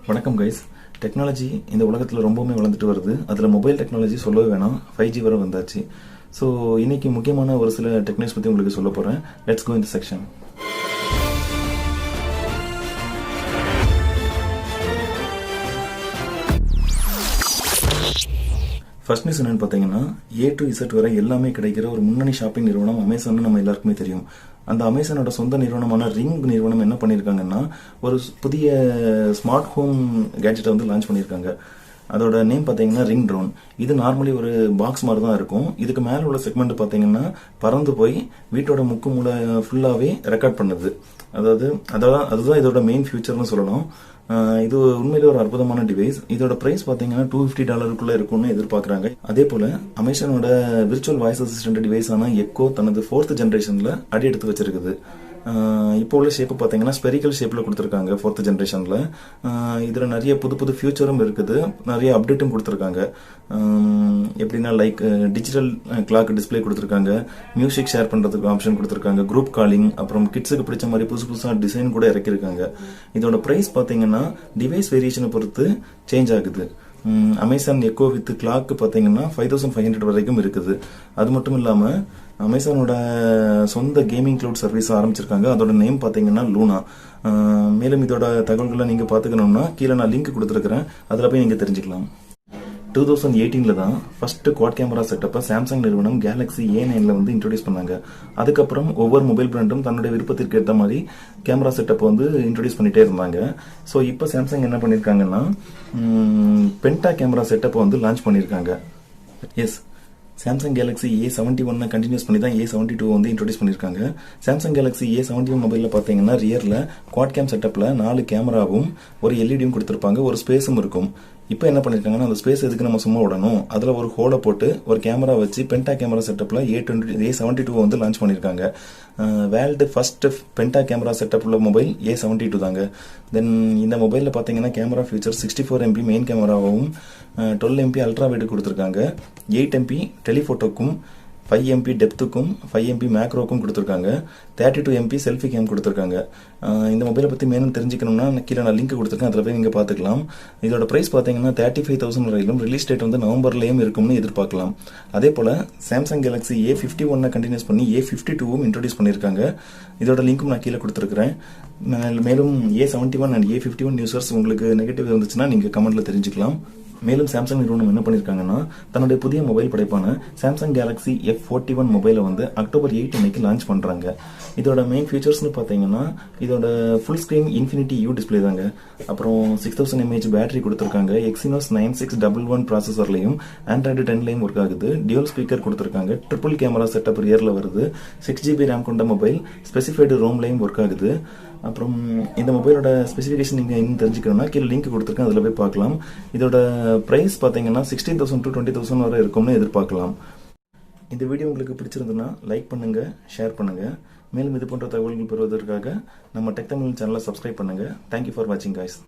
வணக்கம் guys. Technology இந்த உலகத்தில் ரொம்பவுமே வளர்ந்துட்டு வருது. அதில் மொபைல் டெக்னாலஜி சொல்லவே வேணாம், 5G வரை வந்தாச்சு. ஸோ இன்னைக்கு முக்கியமான ஒரு சில டெக்னிக்ஸ் பற்றி உங்களுக்கு சொல்ல போகிறேன். லெட்ஸ் கோ இந்த செக்ஷன். ஃபர்ஸ்ட் நியூஸ் என்னன்னு பார்த்தீங்கன்னா, A to Z வரை எல்லாமே கிடைக்கிற ஒரு முன்னணி ஷாப்பிங் நிறுவனம் அமேசான் நம்ம எல்லாருக்குமே தெரியும். அந்த அமேசானோட சொந்த நிறுவனமான ரிங் நிறுவனம் என்ன பண்ணியிருக்காங்கன்னா, ஒரு புதிய ஸ்மார்ட் ஹோம் கேட்ஜெட்டை வந்து லான்ச் பண்ணியிருக்காங்க. அதோட நேம் பார்த்தீங்கன்னா ரிங் ட்ரோன். இது நார்மலி ஒரு பாக்ஸ் மாதிரி தான் இருக்கும். இதுக்கு மேலே உள்ள செக்மெண்ட் பார்த்தீங்கன்னா பறந்து போய் வீட்டோட முக்கு மூளை ஃபுல்லாகவே ரெக்கார்ட் பண்ணுது. அதுதான் இதோட மெயின் ஃபியூச்சர்னு சொல்லணும். இது உண்மையிலே ஒரு அற்புதமான டிவைஸ். இதோட பிரைஸ் பார்த்தீங்கன்னா $250 இருக்கும்னு எதிர்பார்க்குறாங்க. அதே போல அமேசானோட விர்ச்சுவல் வாய்ஸ் அசிஸ்டன்ட் டிவைஸான எக்கோ தனது 4th ஜென்ரேஷன்ல அடி எடுத்து வச்சிருக்குது. இப்போ உள்ள ஷேப்பு பார்த்தீங்கன்னா ஸ்பெரிக்கல் ஷேப்பில் கொடுத்துருக்காங்க 4th ஜென்ரேஷனில். இதில் நிறைய புது புது ஃபியூச்சரும் இருக்குது, நிறைய அப்டேட்டும் கொடுத்துருக்காங்க. எப்படின்னா லைக் டிஜிட்டல் கிளாக் டிஸ்பிளே கொடுத்துருக்காங்க, மியூசிக் ஷேர் பண்ணுறதுக்கு ஆப்ஷன் கொடுத்துருக்காங்க, குரூப் காலிங், அப்புறம் கிட்ஸுக்கு பிடிச்ச மாதிரி புதுசாக டிசைன் கூட இறக்கியிருக்காங்க. இதோட ப்ரைஸ் பார்த்தீங்கன்னா டிவைஸ் வேரியேஷனை பொறுத்து சேஞ்ச் ஆகுது. அமேசான் எக்கோ வித் கிளாக் பார்த்தீங்கன்னா 5500 வரைக்கும் இருக்குது. அது மட்டும் இல்லாமல் அமேசானோட சொந்த கேமிங் கிளவுட் சர்வீஸ் ஆரம்பிச்சிருக்காங்க. அதோட நேம் பார்த்தீங்கன்னா லூனா. மேலும் இதோட தகவல்களை நீங்கள் பார்த்துக்கணும்னா கீழே நான் லிங்க் கொடுத்துருக்கிறேன், அதில் போய் நீங்கள் தெரிஞ்சுக்கலாம். 2018 தான் ஃபர்ஸ்ட் குவாட் கேமரா செட்டப்பை சாம்சங் நிறுவனம் கேலக்ஸி A9 வந்து இன்ட்ரோடியூஸ் பண்ணாங்க. அதுக்கப்புறம் ஒவ்வொரு மொபைல் பிராண்டும் தன்னுடைய விருப்பத்திற்கு ஏற்ற மாதிரி கேமரா செட்டப் வந்து இன்ட்ரோடியூஸ் பண்ணிட்டே இருந்தாங்க. ஸோ இப்போ சாம்சங் என்ன பண்ணியிருக்காங்கன்னா பென்டா கேமரா செட்டப்பை வந்து லான்ச் பண்ணியிருக்காங்க. S, Samsung Galaxy A71 continuous பண்ணி தான் A72 வந்து இன்ட்ரோடியூஸ் பண்ணியிருக்காங்க. சாம்சங் கேலக்ஸி A71 மொபைலில் பார்த்தீங்கன்னா ரியரில் குவாட் கேம் செட்டப்பில் 4 கேமராவும் ஒரு எல்இடியும் கொடுத்துருப்பாங்க, ஒரு ஸ்பேஸும் இருக்கும். இப்போ என்ன பண்ணியிருக்காங்கன்னா, அந்த ஸ்பேஸ் எதுக்கு நம்ம சும்மா விடணும், அதில் ஒரு ஹோலை போட்டு ஒரு கேமரா வச்சு பென்டா கேமரா செட்டப்பில் A72 வந்து லான்ச் பண்ணியிருக்காங்க. வேர்ல்டு ஃபர்ஸ்ட் பென்டா கேமரா செட்டப் உள்ள மொபைல் A72 தாங்க. தென் இந்த மொபைலில் பார்த்தீங்கன்னா கேமரா ஃபீச்சர் 64 MP மெயின் கேமராவும் 12 MP அல்ட்ரா வைடு கொடுத்துருக்காங்க, 8 MP டெலிஃபோட்டோக்கும், 5 MP டெப்த்துக்கும், 5 MP மேக்ரோக்கும் கொடுத்துருக்காங்க, 32 MP செல்ஃபி கேம் கொடுத்துருக்காங்க. இந்த மொபைலை பற்றி மேலும் தெரிஞ்சுக்கணும்னா கீழே நான் லிங்க் கொடுத்துருக்கேன், அதில் போய் நீங்கள் பார்த்துக்கலாம். இதோட ப்ரைஸ் பார்த்தீங்கன்னா 35,000 வரையிலும், ரிலீஸ் டேட் வந்து நவம்பர்லேயும் இருக்கும்னு எதிர்பார்க்கலாம். அதே போல் சாம்சங் கேலக்ஸி A51 கண்டினியூஸ் பண்ணி A52வும் இன்ட்ரோடியூஸ் பண்ணியிருக்காங்க. இதோட லிங்க்கும் நான் கீழே கொடுத்துருக்கிறேன். மேலும் A71 அண்ட் A51 யூசர்ஸ் உங்களுக்கு நெகட்டிவ் இருந்துச்சுன்னா நீங்கள் கமெண்ட்டில் தெரிஞ்சுக்கலாம். மேலும் சாம்சங் நிறுவனம் என்ன பண்ணியிருக்காங்கன்னா, தன்னுடைய புதிய மொபைல் படைப்பான சாம்சங் கேலக்ஸி F41 மொபைலை வந்து அக்டோபர் 8 அன்னைக்கு லான்ச் பண்ணுறாங்க. இதோட மெயின் ஃபீச்சர்ஸ்னு பார்த்தீங்கன்னா இதோட full screen infinity you display தாங்க. அப்புறம் 6000 mAh பேட்டரி கொடுத்துருக்காங்க, Exynos 9611 ப்ராசஸர்லையும் ஆண்ட்ராய்டு 10லையும் ஒர்க் ஆகுது, டியூல் ஸ்பீக்கர் கொடுத்துருக்காங்க, ட்ரிபிள் கேமரா செட்டப் ரியரில் வருது, 6GB ரேம் கொண்ட மொபைல், ஸ்பெசிஃபைடு ரோம்லையும் ஒர்க் ஆகுது. அப்புறம் இந்த மொபைலோட ஸ்பெசிஃபிகேஷன் நீங்கள் இன்னும் தெரிஞ்சுக்கணும்னா கீழே லிங்க் கொடுத்துருக்கேன், அதில் போய் பார்க்கலாம். இதோட ப்ரைஸ் பார்த்தீங்கன்னா 16,000 to 20,000 வரை இருக்கும்னு எதிர்பார்க்கலாம். இந்த வீடியோ உங்களுக்கு பிடிச்சிருந்ததுன்னா லைக் பண்ணுங்கள், ஷேர் பண்ணுங்கள். மேலும் இது போன்ற தகவல்கள் பெறுவதற்காக நம்ம டெக் தமிழ் சேனலை சப்ஸ்கிரைப் பண்ணுங்கள். தேங்க்யூ ஃபார் வாட்சிங் கைஸ்.